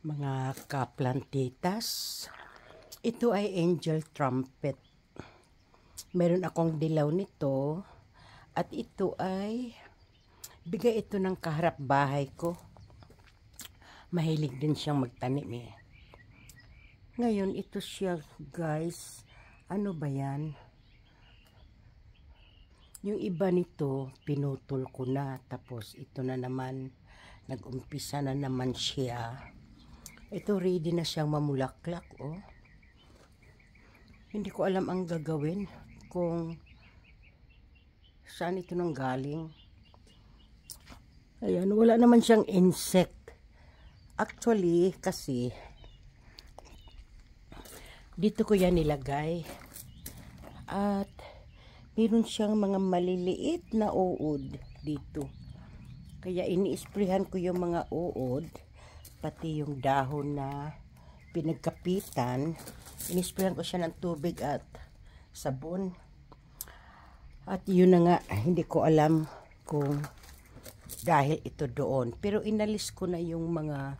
Mga kaplantitas, ito ay angel trumpet. Meron akong dilaw nito at ito ay bigay ito ng kaharap bahay ko. Mahilig din siyang magtanim eh. Ngayon ito siya guys, ano ba yan? Yung iba nito pinutol ko na, tapos ito na naman nag-umpisa na naman siya. Ito ready na siyang mamulaklak oh. Hindi ko alam ang gagawin kung saan ito nang galing. Ayan, wala naman siyang insect. Actually, kasi dito ko yan nilagay. At meron siyang mga maliliit na uod dito. Kaya ini-sprayhan ko yung mga uod, pati yung dahon na pinagkapitan. Ini-sprayan ko siya ng tubig at sabon. At yun na nga, hindi ko alam kung dahil ito doon. Pero inalis ko na yung mga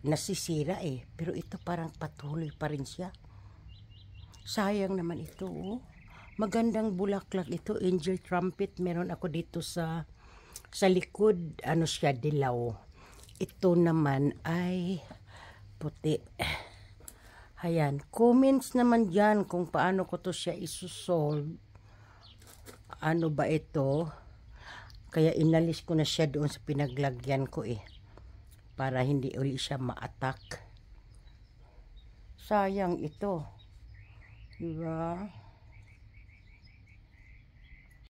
nasisira eh. Pero ito parang patuloy pa rin siya. Sayang naman ito oh. Magandang bulaklak ito, angel trumpet. Meron ako dito sa likod, ano siya, dilaw. Ito naman ay puti. Ayan, comments naman dyan kung paano ko to siya isusolve. Ano ba ito? Kaya inalis ko na siya doon sa pinaglagyan ko eh. Para hindi uli siya ma-attack. Sayang ito. Diba?